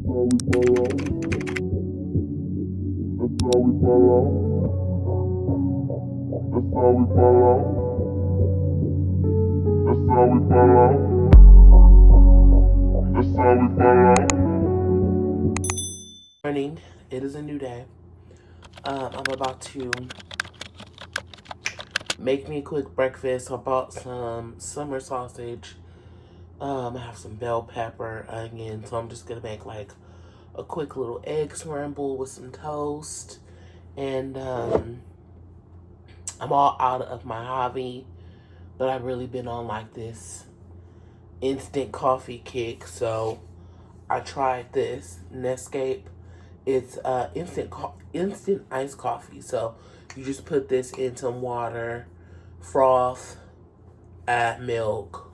Morning. It is a new day. I'm about to make me a quick breakfast. I bought some summer sausage. I have some bell pepper, onion. So I'm just gonna make like a quick little egg scramble with some toast. And I'm all out of my hobby, but I've really been on like this instant coffee kick. So I tried this Nescafe. It's instant iced coffee. So you just put this in some water, froth, add milk,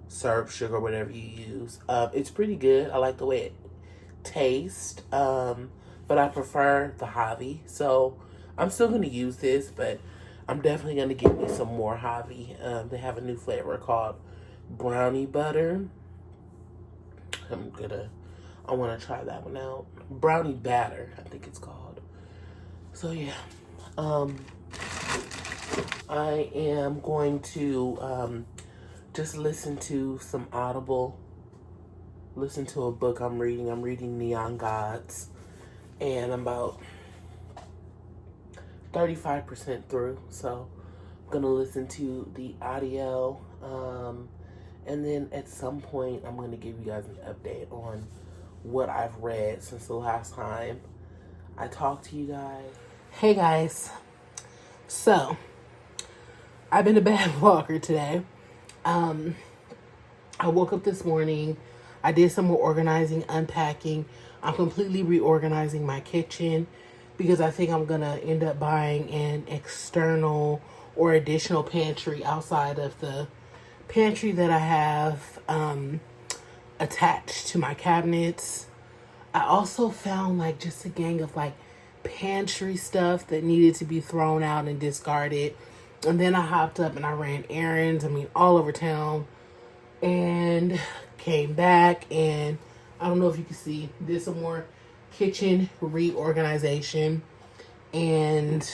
syrup, sugar, whatever you use. It's pretty good. I like the way it tastes. But I prefer the hobby. So I'm still gonna use this, but I'm definitely gonna get me some more hobby. They have a new flavor called brownie butter. I want to try that one out. Brownie batter, I think it's called. So yeah, I am going to just listen to some Audible. Listen to a book I'm reading. I'm reading Neon Gods, and I'm about 35% through. So I'm gonna listen to the audio, and then at some point I'm gonna give you guys an update on what I've read since the last time I talked to you guys. Hey guys, so I've been a bad walker today. I woke up this morning, I did some more organizing, unpacking. I'm completely reorganizing my kitchen because I think I'm gonna end up buying an external or additional pantry outside of the pantry that I have attached to my cabinets. I also found like just a gang of like pantry stuff that needed to be thrown out and discarded. And then I hopped up and I ran errands, all over town, and came back, and I don't know if you can see, did some more kitchen reorganization. And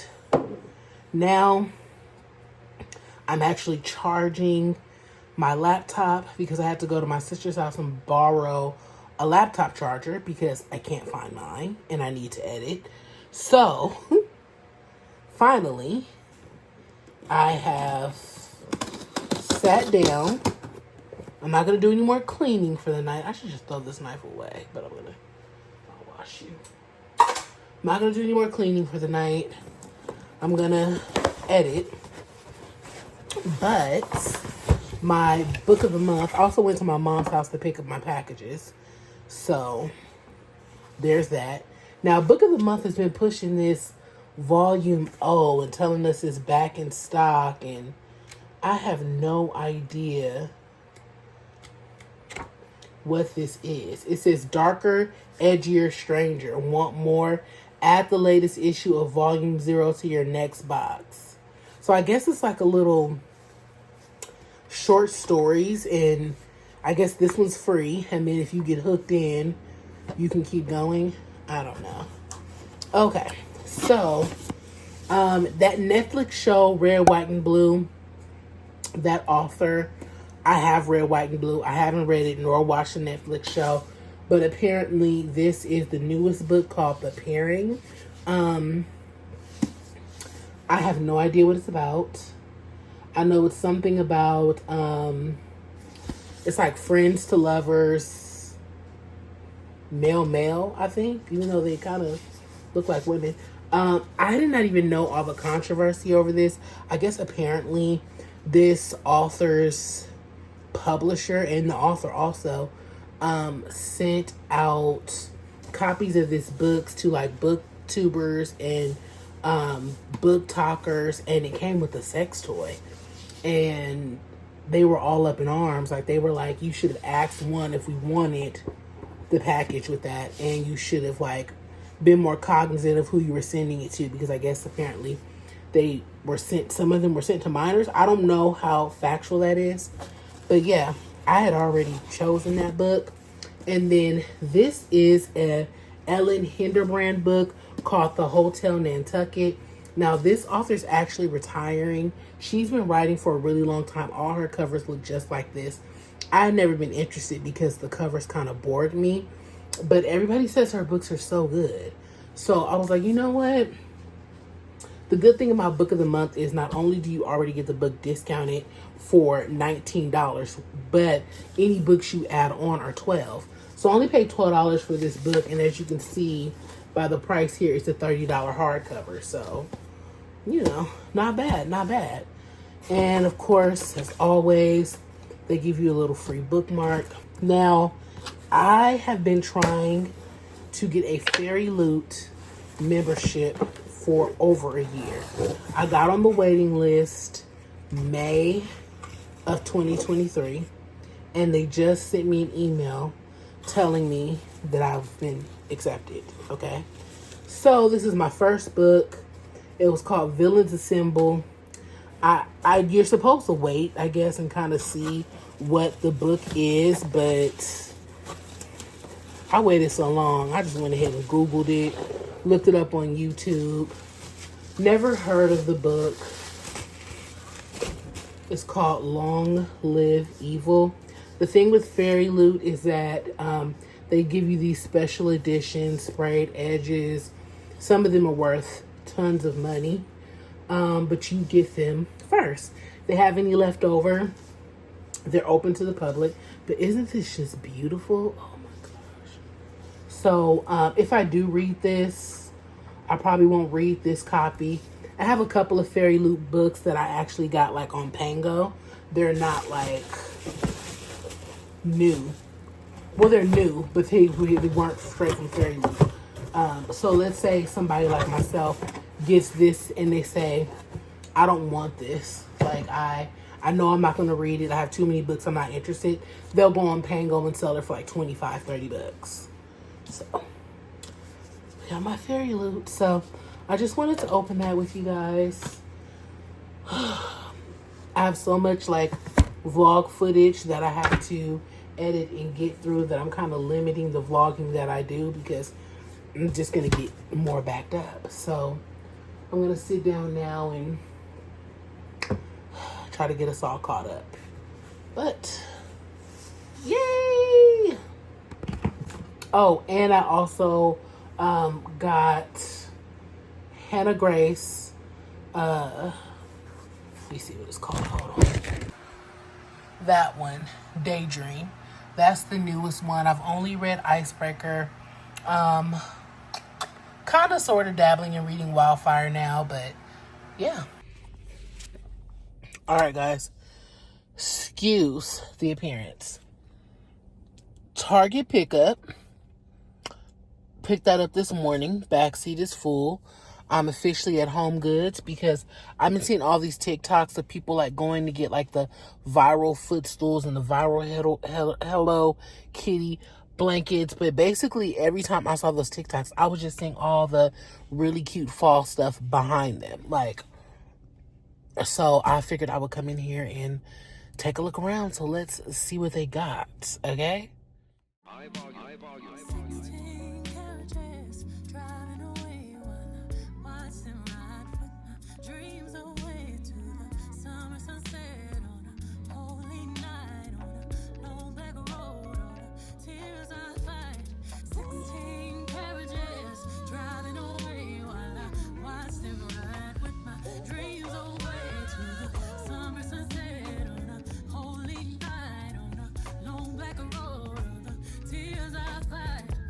now I'm actually charging my laptop because I had to go to my sister's house and borrow a laptop charger because I can't find mine and I need to edit. So finally I have sat down. I'm not going to do any more cleaning for the night. I should just throw this knife away, but I'll wash you. I'm not going to do any more cleaning for the night. I'm going to edit. But my book of the month, I also went to my mom's house to pick up my packages. So there's that. Now, book of the month has been pushing this volume O and telling us it's back in stock. And I have no idea what this is. It says darker, edgier, stranger. Want more? Add the latest issue of volume 0 to your next box. So I guess it's like a little short stories, and I guess this one's free. And then if you get hooked in, you can keep going. I don't know. Okay, so that Netflix show Red, White, and Blue, that author, I have read White and Blue. I haven't read it nor watched the Netflix show, but apparently this is the newest book called The Pairing. I have no idea what it's about. I know it's something about, it's like friends to lovers, male, I think, even though they kind of look like women. I did not even know all the controversy over this. I guess apparently this author's publisher and the author also sent out copies of this books to like booktubers and book talkers, and it came with a sex toy, and they were all up in arms. Like, they were like, you should have asked one if we wanted the package with that, and you should have like been more cognizant of who you were sending it to, because I guess apparently they were sent, some of them were sent to minors. I don't know how factual that is, but yeah, I had already chosen that book, And then this is a Ellen Hilderbrand book called The Hotel Nantucket. Now, this author's actually retiring. She's been writing for a really long time. All her covers look just like this. I've never been interested because the covers kind of bored me. But everybody says her books are so good. So I was like, you know what? The good thing about Book of the Month is not only do you already get the book discounted for $19, but any books you add on are $12. So I only paid $12 for this book, and as you can see by the price here, it's a $30 hardcover. So, you know, not bad, not bad. And of course, as always, they give you a little free bookmark. Now, I have been trying to get a Fairy Loot membership for over a year. I got on the waiting list May of 2023, and they just sent me an email telling me that I've been accepted. Okay, so this is my first book. It was called Villains Assemble. You're supposed to wait, I guess, and kind of see what the book is, but I waited so long. I just went ahead and Googled it, looked it up on YouTube. Never heard of the book. It's called Long Live Evil. The thing with Fairy Loot is that they give you these special editions, sprayed edges. Some of them are worth tons of money, but you get them first. If they have any left over, they're open to the public. But isn't this just beautiful? Oh my gosh. So if I do read this, I probably won't read this copy. I have a couple of Fairy Loot books that I actually got like on Pango. They're not like new. Well, they're new, but they weren't straight from Fairy Loot. So let's say somebody like myself gets this and they say, I don't want this. Like, I know I'm not going to read it. I have too many books. I'm not interested. They'll go on Pango and sell it for like 25, 30 bucks. So, got my Fairy Loot. So, I just wanted to open that with you guys. I have so much like vlog footage that I have to edit and get through that I'm kind of limiting the vlogging that I do because I'm just going to get more backed up. So, I'm going to sit down now and try to get us all caught up. But, yay! Oh, and I also got Hannah Grace. Let me see what it's called. Hold on. That one, Daydream. That's the newest one. I've only read Icebreaker. Kind of sort of dabbling in reading Wildfire now, but yeah. All right, guys. Excuse the appearance. Target pickup. Picked that up this morning. Backseat is full. I'm officially at Home Goods because I've been seeing all these TikToks of people like going to get like the viral footstools and the viral Hello Kitty blankets. But basically every time I saw those TikToks, I was just seeing all the really cute fall stuff behind them. Like, so I figured I would come in here and take a look around. So let's see what they got. Okay.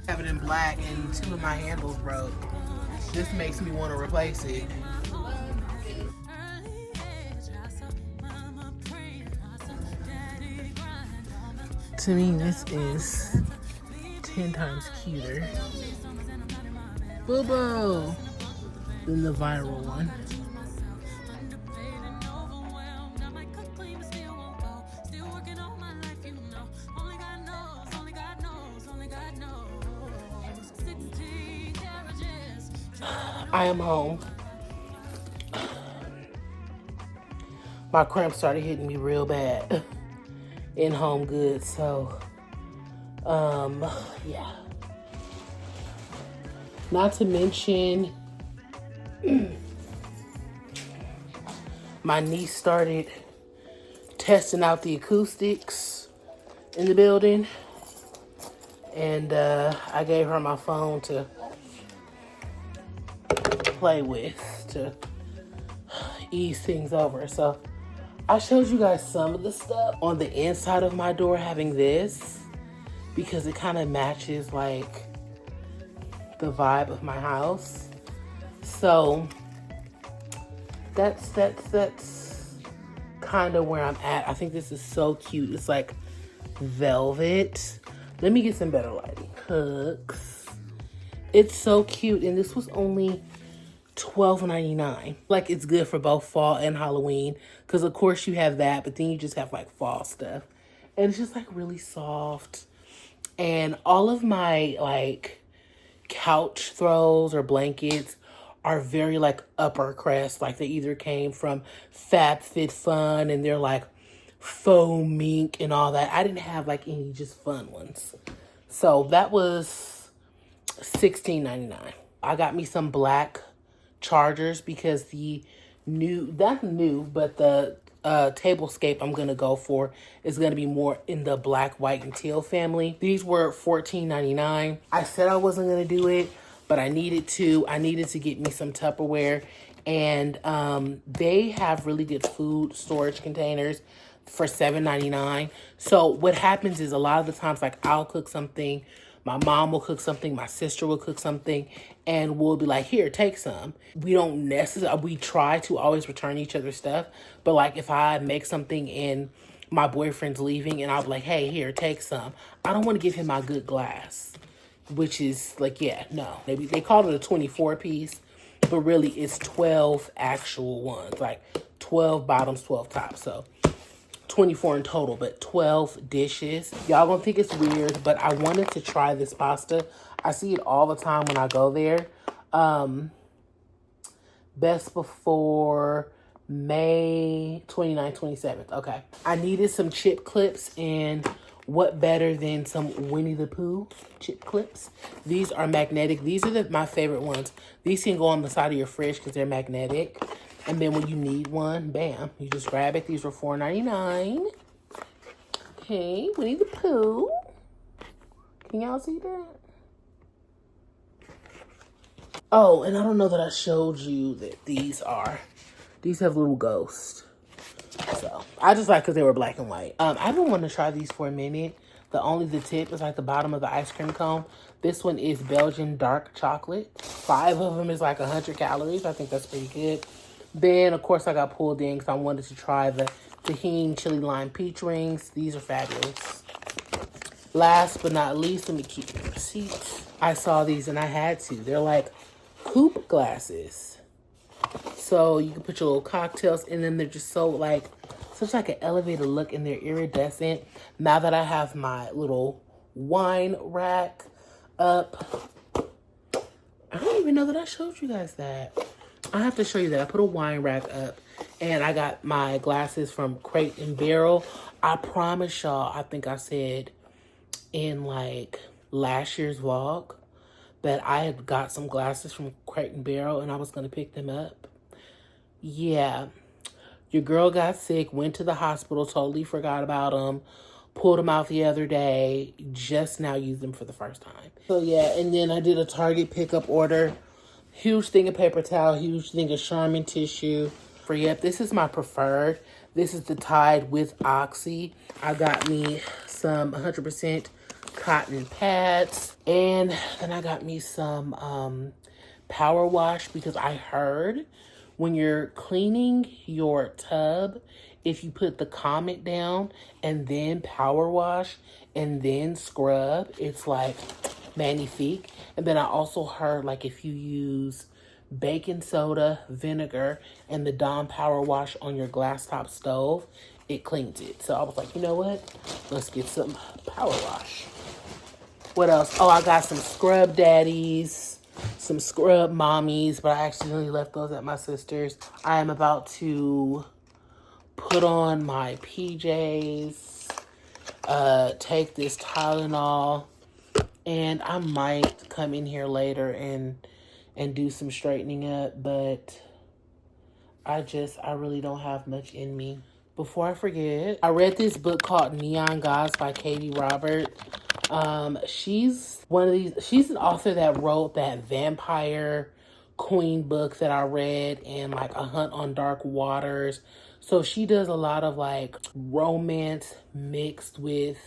Have it in black and two of my handles broke. This makes me want to replace it. To me, this is 10 times cuter. Boo-boo! Than the viral one. I am home. My cramps started hitting me real bad in Home Goods, so Yeah. Not to mention, my niece started testing out the acoustics in the building, and I gave her my phone to play with to ease things over. So I showed you guys some of the stuff on the inside of my door, having this because it kind of matches like the vibe of my house. So that's kind of where I'm at. I think this is so cute. It's like velvet. Let me get some better lighting. Hooks. It's so cute, and this was only $12.99. Like, it's good for both fall and Halloween, because of course you have that, but then you just have like fall stuff, and it's just like really soft. And all of my like couch throws or blankets are very like upper crest. Like, they either came from FabFitFun and they're like faux mink and all that. I didn't have like any just fun ones. So that was $16.99. I got me some black chargers because the tablescape I'm gonna go for is gonna be more in the black, white, and teal family. These were $14.99. I said I wasn't gonna do it, but I needed to. I needed to get me some Tupperware, and they have really good food storage containers for $7.99. So what happens is, a lot of the times, like, I'll cook something, my mom will cook something, my sister will cook something, and we'll be like, here, take some. We don't necessarily, we try to always return each other's stuff, but like, if I make something and my boyfriend's leaving and I'll be like, hey, here, take some, I don't want to give him my good glass, which is like, yeah, no. Maybe they called it a 24 piece, but really it's 12 actual ones, like 12 bottoms, 12 tops. So 24 in total, but 12 dishes. Y'all gonna think it's weird, but I wanted to try this pasta. I see it all the time when I go there. Best before May 29th, 27th. Okay. I needed some chip clips, and what better than some Winnie the Pooh chip clips? These are magnetic. These are my favorite ones. These can go on the side of your fridge because they're magnetic. And then when you need one, bam, you just grab it. These were $4.99. Okay, Winnie the Pooh. Can y'all see that? Oh, and I don't know that I showed you that these have little ghosts. So I just like because they were black and white. I've been wanting to try these for a minute. The tip is like the bottom of the ice cream cone. This one is Belgian dark chocolate. 5 of them is like 100 calories. I think that's pretty good. Then, of course, I got pulled in because I wanted to try the tahini chili lime peach rings. These are fabulous. Last but not least, let me keep the receipt. I saw these and I had to. They're like coupe glasses. So you can put your little cocktails in them. They're just so like, such like an elevated look, and they're iridescent. Now that I have my little wine rack up, I don't even know that I showed you guys that. I have to show you that. I put a wine rack up, and I got my glasses from Crate and Barrel. I promise y'all, I think I said in like last year's vlog that I had got some glasses from Crate and Barrel and I was going to pick them up. Yeah. Your girl got sick, went to the hospital, totally forgot about them, pulled them out the other day, just now used them for the first time. So yeah, and then I did a Target pickup order. Huge thing of paper towel, huge thing of Charmin tissue. For yep, this is my preferred. This is the Tide with Oxy. I got me some 100% cotton pads. And then I got me some power wash, because I heard when you're cleaning your tub, if you put the Comet down and then power wash and then scrub, it's like magnifique. And then I also heard like if you use baking soda, vinegar, and the Dawn power wash on your glass top stove, it cleans it. So I was like, you know what? Let's get some power wash. What else? Oh, I got some scrub daddies, some scrub mommies, but I accidentally left those at my sister's. I am about to put on my PJs. take this Tylenol, and I might come in here later and do some straightening up, but I really don't have much in me. Before I forget, I read this book called Neon Gods by Katie Robert. She's an author that wrote that Vampire Queen book that I read, and like A Hunt on Dark Waters. So she does a lot of like romance mixed with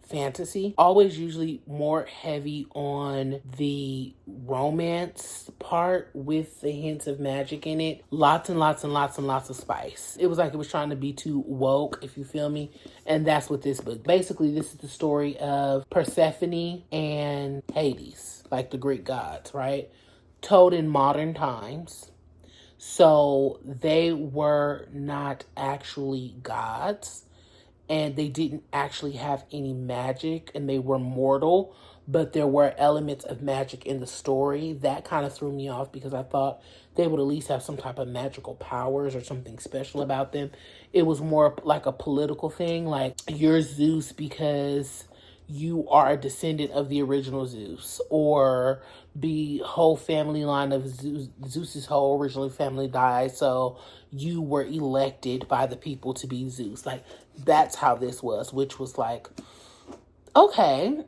fantasy. Always usually more heavy on the romance part with the hints of magic in it. Lots and lots and lots and lots of spice. It was like it was trying to be too woke, if you feel me. And that's what this book. Basically, this is the story of Persephone and Hades, like the Greek gods, right? Told in modern times. So they were not actually gods, and they didn't actually have any magic, and they were mortal, but there were elements of magic in the story. That kind of threw me off because I thought they would at least have some type of magical powers or something special about them. It was more like a political thing, like you're Zeus because you are a descendant of the original Zeus, or the whole family line of Zeus's whole original family died, so you were elected by the people to be Zeus. Like, that's how this was, which was like, okay,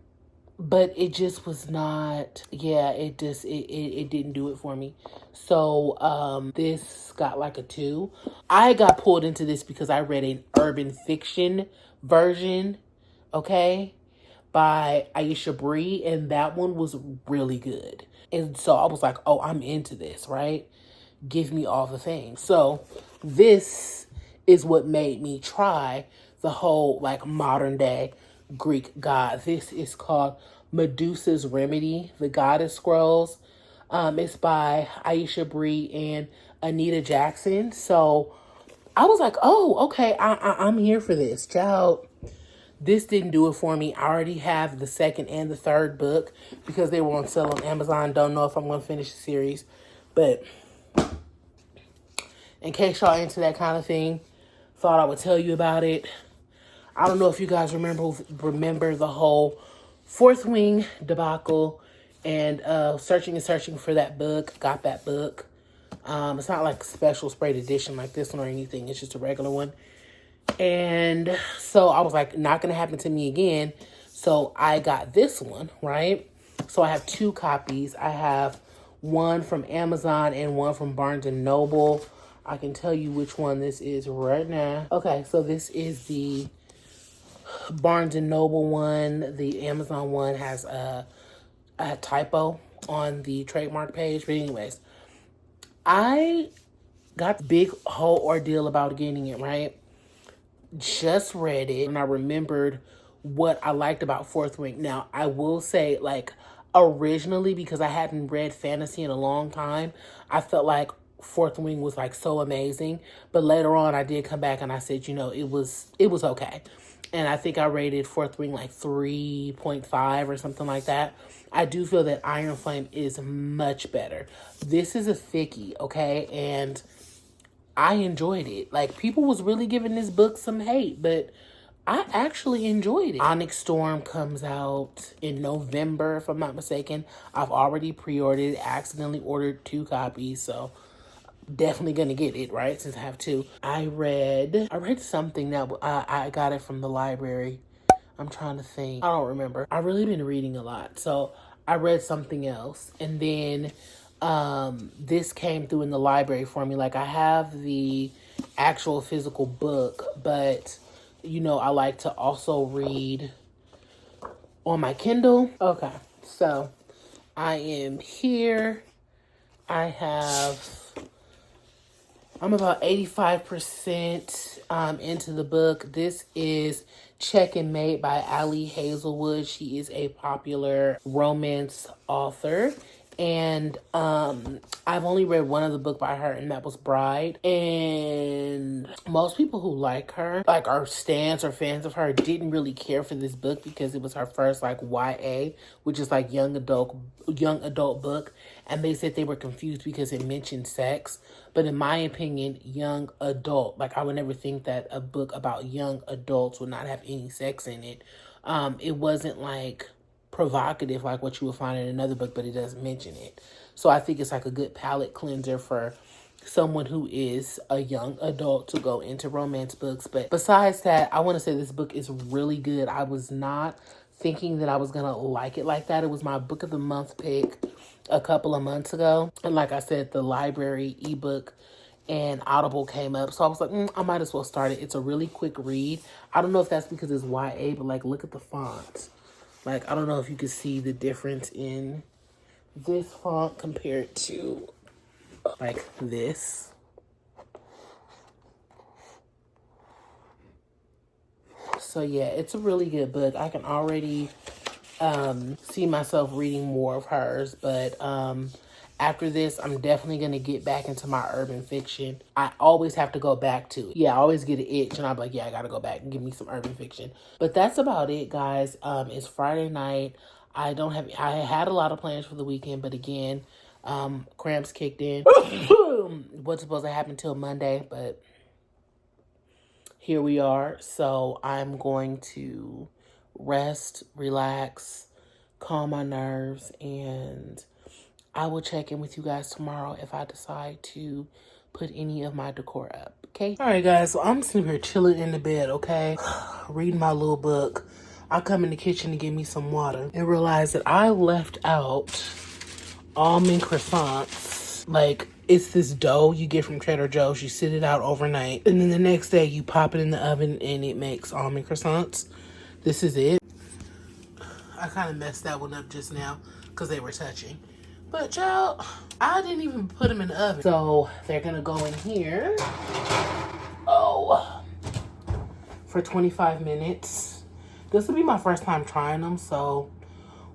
but it just was not, yeah, it didn't do it for me. So this got like a 2. I got pulled into this because I read an urban fiction version, okay, by Aisha Bree, and that one was really good. And so I was like, oh, I'm into this, right? Give me all the things. So this is what made me try the whole like modern day Greek god. This is called Medusa's Remedy, the Goddess Scrolls. It's by Aisha Bree and Anita Jackson. So I was like, oh, okay, I'm here for this. Child, this didn't do it for me. I already have the second and the third book because they were on sale on Amazon. Don't know if I'm going to finish the series. But in case y'all into that kind of thing, thought I would tell you about it. I don't know if you guys remember the whole Fourth Wing debacle and searching for that book. Got that book. It's not like a special sprayed edition like this one or anything. It's just a regular one. And so I was like, not going to happen to me again. So I got this one, right? So I have 2 copies. I have one from Amazon and one from Barnes & Noble. I can tell you which one this is right now. Okay, so this is the Barnes & Noble one. The Amazon one has a typo on the trademark page. But anyways, I got the big whole ordeal about getting it, right? Just read it and I remembered what I liked about Fourth Wing. Now, I will say, like, originally, because I hadn't read fantasy in a long time, I felt like Fourth Wing was like so amazing. But later on, I did come back and I said, you know, it was okay. And I think I rated Fourth Wing like 3.5 or something like that. I do feel that Iron Flame is much better. This is a thickie, okay? And I enjoyed it. Like, people was really giving this book some hate, but I actually enjoyed it. Onyx Storm comes out in November, if I'm not mistaken. I've already pre-ordered it, accidentally ordered 2 copies, so definitely gonna get it, right? Since I have 2. I read something that I got it from the library. I'm trying to think. I don't remember. I've really been reading a lot, so I read something else, and then this came through in the library for me. Like, I have the actual physical book, but you know, I like to also read on my Kindle. Okay, so I am here. I'm about 85% into the book. This is Check and Mate by Ali Hazelwood. She is a popular romance author. And I've only read one other book by her, and that was Bride. And most people who like her, like are stans or fans of her, didn't really care for this book because it was her first like YA, which is like young adult book. And they said they were confused because it mentioned sex. But in my opinion, young adult, like I would never think that a book about young adults would not have any sex in it. It wasn't like provocative like what you would find in another book, but it doesn't mention it. So I think it's like a good palate cleanser for someone who is a young adult to go into romance books. But besides that, I want to say this book is really good. I was not thinking that I was going to like it like that. It was my book of the month pick a couple of months ago. And like I said, the library ebook and Audible came up. So I was like, I might as well start it. It's a really quick read. I don't know if that's because it's YA, but like look at the font. Like, I don't know if you can see the difference in this font compared to, like, this. So, yeah, it's a really good book. I can already see myself reading more of hers. But after this, I'm definitely going to get back into my urban fiction. I always have to go back to it. Yeah, I always get an itch, and I'm like, yeah, I got to go back and give me some urban fiction. But that's about it, guys. It's Friday night. I had a lot of plans for the weekend, but again, cramps kicked in. What's supposed to happen till Monday, but here we are. So I'm going to rest, relax, calm my nerves, and I will check in with you guys tomorrow if I decide to put any of my decor up, okay? All right, guys, so I'm sitting here chilling in the bed, okay? Reading my little book. I come in the kitchen to get me some water and realize that I left out almond croissants. Like, it's this dough you get from Trader Joe's. You sit it out overnight, and then the next day you pop it in the oven and it makes almond croissants. This is it. I kind of messed that one up just now because they were touching. But, child, I didn't even put them in the oven. So, they're going to go in here. Oh. For 25 minutes. This will be my first time trying them, so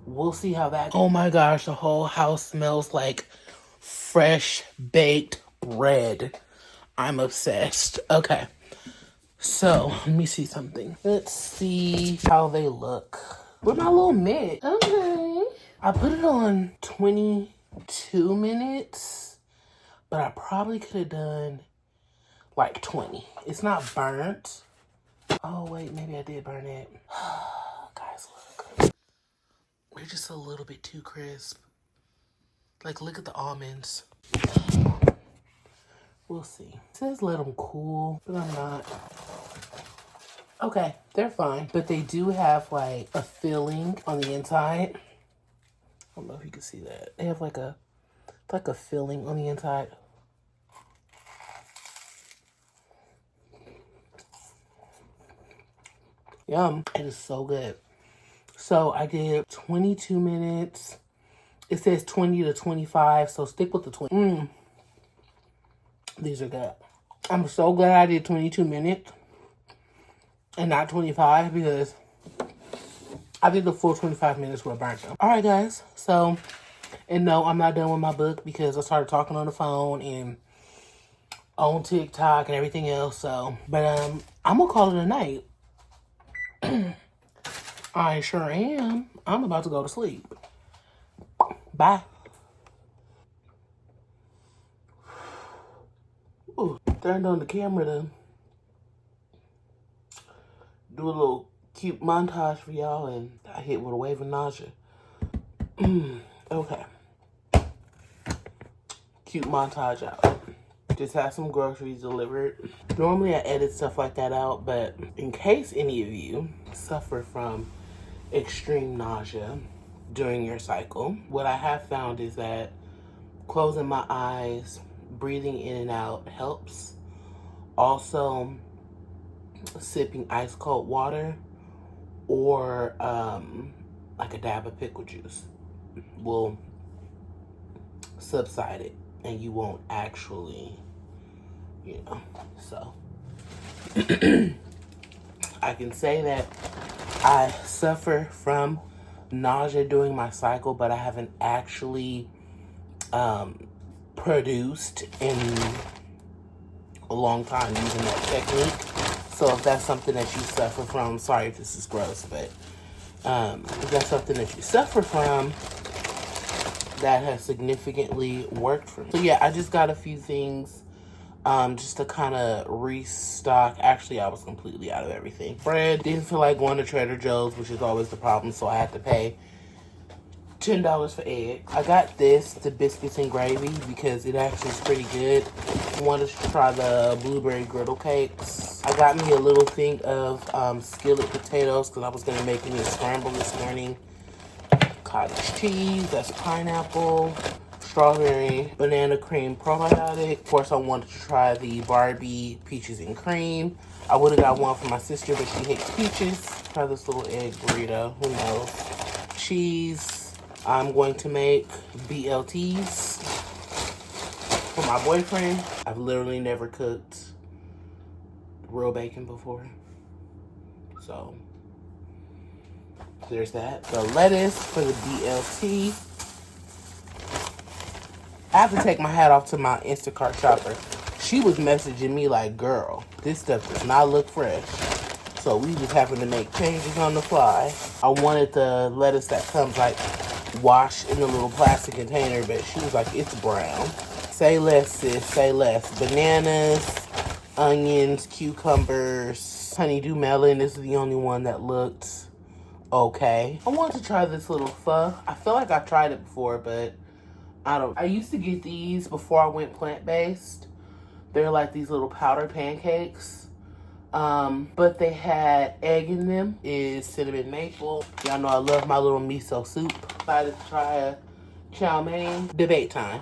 we'll see how that goes. Oh, my gosh. The whole house smells like fresh baked bread. I'm obsessed. Okay. So, let me see something. Let's see how they look. With my little mitt. Okay. I put it on 22 minutes, but I probably could have done like 20. It's not burnt. Oh, wait, maybe I did burn it. Guys, look. They're just a little bit too crisp. Like, look at the almonds. We'll see. It says let them cool, but I'm not. Okay, they're fine. But they do have, like, a filling on the inside. I don't know if you can see that. They have like a filling on the inside. Yum. It is so good. So I did 22 minutes. It says 20 to 25, so stick with the 20. These are good. I'm so glad I did 22 minutes and not 25 because I think the full 25 minutes would have burnt them. All right, guys. So, and no, I'm not done with my book because I started talking on the phone and on TikTok and everything else. So, but I'm gonna call it a night. I sure am. I'm about to go to sleep. Bye. Ooh, turned on the camera to do a little cute montage for y'all, and I hit with a wave of nausea. Okay. Cute montage out. Just had some groceries delivered. Normally I edit stuff like that out, but in case any of you suffer from extreme nausea during your cycle, what I have found is that closing my eyes, breathing in and out helps. Also, sipping ice cold water or like a dab of pickle juice will subside it, and you won't actually, you know. So I can say that I suffer from nausea during my cycle, but I haven't actually produced in a long time using that technique. So if that's something that you suffer from, sorry if this is gross, but if that's something that you suffer from, that has significantly worked for me. So yeah, I just got a few things just to kind of restock. Actually, I was completely out of everything. Bread, didn't feel like going to Trader Joe's, which is always the problem, so I had to pay $10 for egg. I got this, the biscuits and gravy, because it actually is pretty good. I wanted to try the blueberry griddle cakes. I got me a little thing of skillet potatoes because I was going to make me a scramble this morning. Cottage cheese, that's pineapple, strawberry, banana cream probiotic. Of course, I wanted to try the Barbie peaches and cream. I would have got one for my sister, but she hates peaches. Try this little egg burrito, who knows. Cheese. I'm going to make BLTs for my boyfriend. I've literally never cooked real bacon before. So, there's that. The lettuce for the BLT. I have to take my hat off to my Instacart shopper. She was messaging me like, girl, this stuff does not look fresh. So we just happened to make changes on the fly. I wanted the lettuce that comes like washed in a little plastic container, but she was like, it's brown. Say less, sis, say less. Bananas, onions, cucumbers, honeydew melon. This is the only one that looked okay. I want to try this little pho. I feel like I've tried it before, but I used to get these before I went plant-based. They're like these little powder pancakes. But they had egg in them. Is cinnamon maple. Y'all know I love my little miso soup. Decided to try a chow mein. Debate time.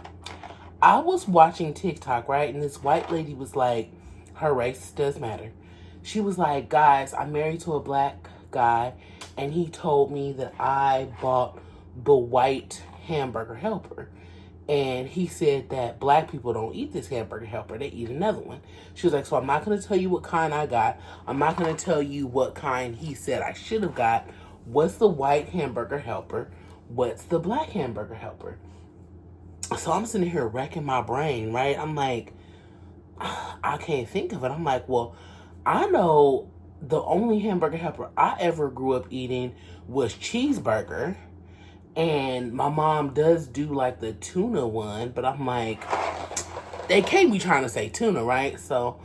I was watching TikTok, right? And this white lady was like, her race does matter. She was like, guys, I'm married to a black guy, and he told me that I bought the white hamburger helper. And he said that black people don't eat this hamburger helper. They eat another one. She was like, so I'm not going to tell you what kind I got. I'm not going to tell you what kind he said I should have got. What's the white hamburger helper? What's the black hamburger helper? So I'm sitting here wrecking my brain, right? I'm like, I can't think of it. I'm like, well, I know the only hamburger helper I ever grew up eating was cheeseburger. And my mom does do like the tuna one, but I'm like, they can't be trying to say tuna, right? So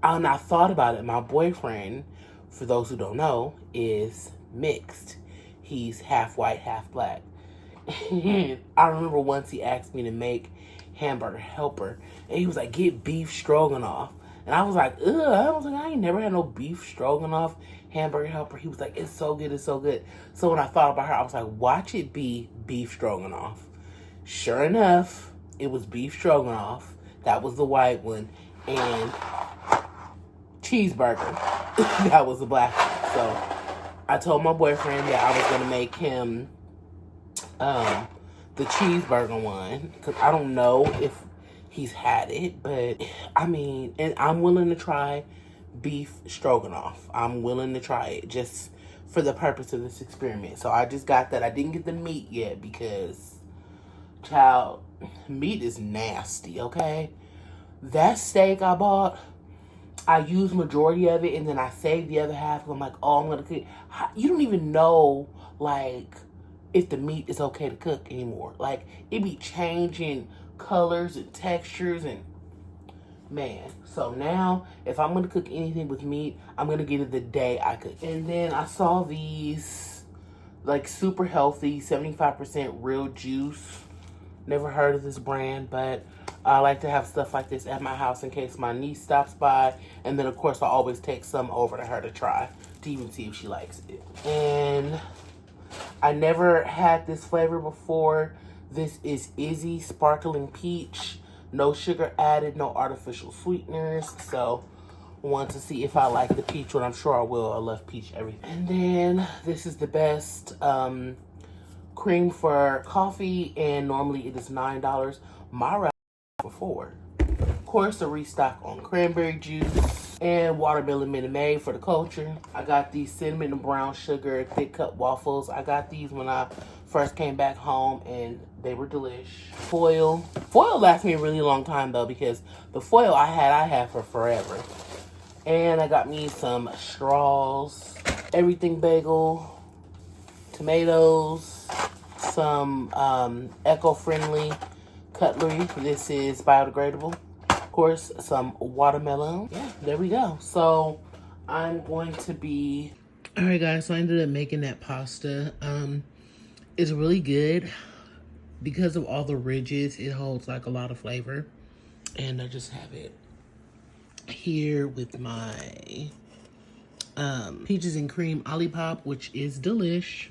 I thought about it. My boyfriend, for those who don't know, is mixed. He's half white, half black. And I remember once he asked me to make hamburger helper, and he was like, get beef stroganoff. And I was like, ugh. I was like, I ain't never had no beef stroganoff hamburger helper. He was like, it's so good, it's so good. So when I thought about her, I was like, watch it be beef stroganoff. Sure enough, it was beef stroganoff. That was the white one. And cheeseburger. That was the black one. So I told my boyfriend that I was going to make him the cheeseburger one. Because I don't know if he's had it. But, I mean, and I'm willing to try beef stroganoff. I'm willing to try it just for the purpose of this experiment. So I just got that. I didn't get the meat yet because, child, meat is nasty, okay? That steak I bought, I used majority of it and then I saved the other half. I'm like, oh, I'm going to cook. You don't even know, like, if the meat is okay to cook anymore. Like, it be changing colors and textures and man. So now, if I'm going to cook anything with meat, I'm going to get it the day I cook. And then I saw these, like, super healthy, 75% real juice. Never heard of this brand, but I like to have stuff like this at my house in case my niece stops by. And then, of course, I always take some over to her to try, to even see if she likes it. And I never had this flavor before. This is Izzy Sparkling Peach. No sugar added, no artificial sweeteners. So, I want to see if I like the peach one. I'm sure I will. I love peach everything. And then, this is the best cream for coffee. And normally it is $9. My route for $4. Of course, a restock on cranberry juice. And watermelon Minute Maid for the culture. I got these cinnamon and brown sugar thick cut waffles. I got these when I first came back home and they were delish. Foil. Foil lasts me a really long time though, because the foil I had for forever. And I got me some straws, everything bagel, tomatoes, some eco-friendly cutlery. This is biodegradable. Of course, some watermelon. Yeah, there we go. So I'm going to be... All right, guys, so I ended up making that pasta. It's really good. Because of all the ridges, it holds like a lot of flavor. And I just have it here with my peaches and cream olipop, which is delish.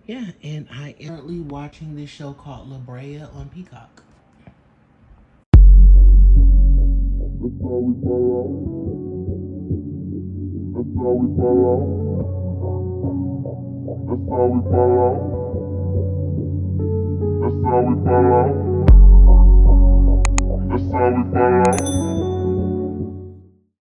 Yeah, and I am currently watching this show called La Brea on Peacock. That's how we fall out. That's how we fall out. That's how we fall out. That's how we fall out. That's how we fall out.